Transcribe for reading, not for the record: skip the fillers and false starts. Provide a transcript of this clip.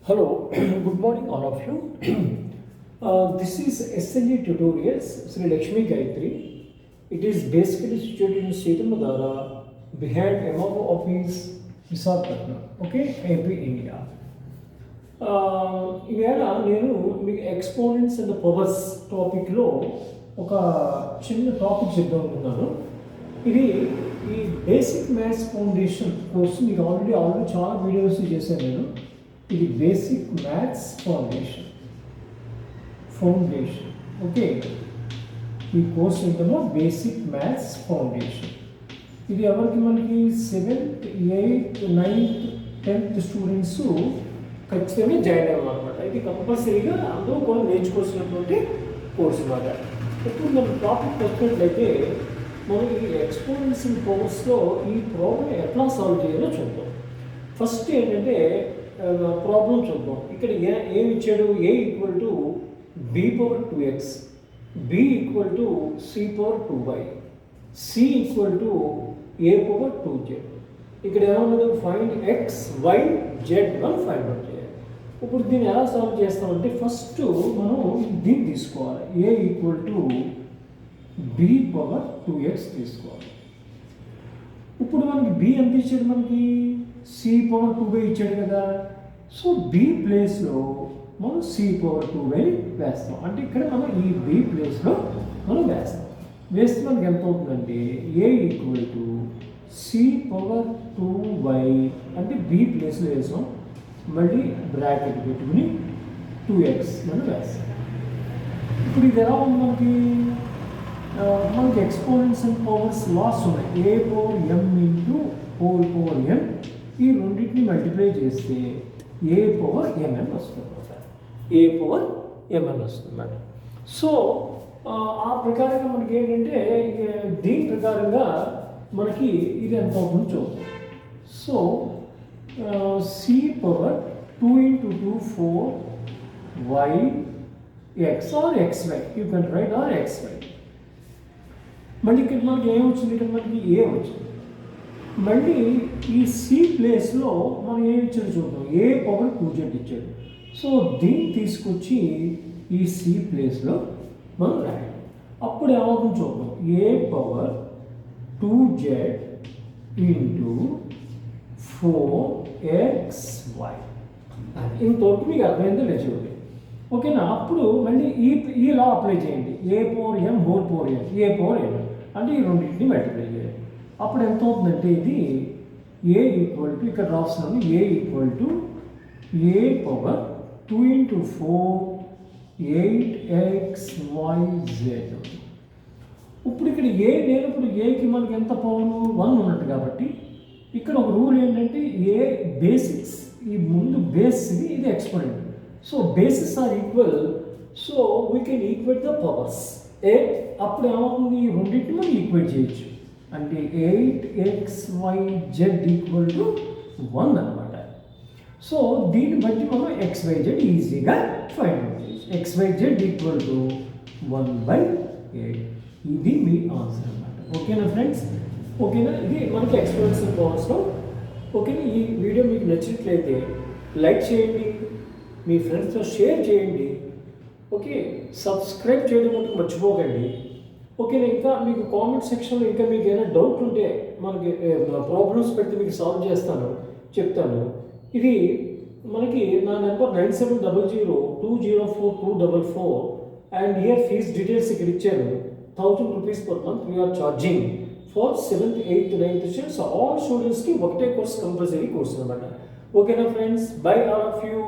Hello, good morning all of you. This is SLE Tutorials, Sri Lakshmi Gayatri. It is basically situated in Sitamadara behind MRO office, Visakhapatnam, okay, AP, India. ఇవాళ నేను మీకు exponents and powers టాపిక్లో ఒక చిన్న topic చెప్దాం అనుకున్నాను. ఇది ఈ బేసిక్ మ్యాథ్స్ ఫౌండేషన్ కోర్సు మీకు ఆల్రెడీ చాలా వీడియోస్ చేశాను నేను. ఇది బేసిక్ మ్యాథ్స్ ఫౌండేషన్ ఓకే. ఈ కోర్స్ ఏంటో బేసిక్ మ్యాథ్స్ ఫౌండేషన్. ఇది ఎవరికి మనకి 7th, 8th, 9th, 10th students ఖచ్చితంగా జాయిన్ అవ్వాలన్నమాట. ఇది కంపల్సరీగా అందరూ కూడా నేర్చుకోవాల్సినటువంటి కోర్స్ అన్నమాట. ఇప్పుడు మనం టాపిక్ వచ్చినట్లయితే మనం ఈ ఎక్స్పోనెంట్స్ ఇన్ పవర్స్లో ఈ ప్రాబ్లం ఎట్లా సాల్వ్ చేయాలో చూద్దాం. ఫస్ట్ ఏంటంటే ప్రాబ్లం చూద్దాం. ఇక్కడ ఏమి ఇచ్చాడు? A equal to B power 2x, B equal to C power 2y, C equal to A power 2z. ఇక్కడ ఏమన్నది? ఫైండ్ ఎక్స్, వై, జెడ్ మనం ఫైండ్ అవుట్ చేయాలి. ఇప్పుడు దీన్ని ఎలా సాల్వ్ చేస్తామంటే ఫస్ట్ మనం దీన్ని తీసుకోవాలి. A equal to B power 2x తీసుకోవాలి. ఇప్పుడు మనకి బి ఎంత ఇచ్చాడు? మనకి సి పవర్ 2y ఇచ్చాడు కదా. సో బి ప్లేస్లో మనం సి పవర్ 2y వేస్తాం. అంటే ఇక్కడ మనం ఈ బి ప్లేస్లో మనం వేస్తాం. వేస్తే మనకి ఎంత అవుతుందంటే A equal to C power 2y అంటే బి ప్లేస్లో వేసాం. మళ్ళీ బ్రాకెట్ పెట్టుకుని 2x మనం వేస్తాం. ఇప్పుడు ఇది ఎలా ఉంది? మనకి ఎక్స్పోనెంట్స్ అండ్ పవర్స్ లాస్ ఉన్నాయి. ఏ పవర్ ఎం ఇంటూ హోల్ పవర్ ఎం, ఈ రెండింటిని మల్టిప్లై చేస్తే ఏ పవర్ ఎంఎన్ వస్తుంది అనమాట. ఏ పవర్ ఎంఎన్ వస్తుంది అన్నమాట. సో ఆ ప్రకారంగా మనకి ఏంటంటే దీని ప్రకారంగా మనకి ఇది ఎంత అవుతుందో చూద్దాం. So c power 2 into 2 4 y x or xy, you can write or xy. మళ్ళీ ఇక్కడ మనకి ఏం వచ్చింది? ఇక్కడ మనకి ఏ వచ్చింది. మళ్ళీ ఈ సి ప్లేస్లో మనం ఏమి ఇచ్చాడు చూద్దాం. ఏ పవర్ 2z ఇచ్చాడు. సో దీన్ని తీసుకొచ్చి ఈ సి ప్లేస్లో మనం రాయాలి. అప్పుడు ఏమవుతుంది చూద్దాం. ఏ పవర్ 2z ఇంటూ 4xy. ఇంతవరకు మీకు అర్థమైందో లేదు చూడండి, ఓకేనా. అప్పుడు మళ్ళీ ఈ లా అప్లై చేయండి. ఏ పవర్ ఎం హోల్ పవర్ ఎం, ఏ పవర్ ఎం అంటే ఈ రెండింటిని మల్టిప్లై చేయాలి. అప్పుడు ఎంత అవుతుందంటే ఇది ఏ ఈక్వల్ టు, ఇక్కడ రాస్తున్నాను, A equal to A power 2 into 4 8xyz. ఇప్పుడు ఇక్కడ ఏ లేనప్పుడు ఏకి మనకి ఎంత పవర్ 1 ఉన్నట్టు కాబట్టి ఇక్కడ ఒక రూల్ ఏంటంటే ఏ బేసిక్స్, ఈ ముందు బేస్ ఇది exponent. So bases are equal, so we can equate the powers. అప్పుడు ఏమవుతుంది? ఈ రెండింటిని మనం ఈక్వేట్ చేయొచ్చు. అంటే 8xyz ఈక్వల్ టు 1 అనమాట. సో దీన్ని బట్టి మనం xyz ఈజీగా ఫైండ్ అవుట్ చేయొచ్చు. xyz equal to 1/8. ఇది మీ ఆన్సర్ అనమాట. ఓకేనా ఫ్రెండ్స్? ఓకేనా? ఇది మనకి ఎక్స్పోనెంట్స్ అండ్ పవర్స్లో. ఓకేనా? ఈ వీడియో మీకు నచ్చినట్లయితే లైక్ చేయండి, మీ ఫ్రెండ్స్తో షేర్ చేయండి. ఓకే, సబ్స్క్రైబ్ చేయడం మటుకు మర్చిపోకండి. ఓకేనా? ఇంకా మీకు కామెంట్ సెక్షన్లో ఇంకా మీకు ఏదైనా డౌట్ ఉంటే మనకి ప్రాబ్లమ్స్ పెడితే మీకు సాల్వ్ చేస్తాను, చెప్తాను. ఇది మనకి నా number 9700204244 and year fees details ఇక్కడ ఇచ్చాను. 1000 rupees per month we are charging for 7th, 8th, 9th students. All స్టూడెంట్స్కి ఒకటే కోర్స్, కంపల్సరీ కోర్స్ అనమాట. ఓకేనా friends? By all of you.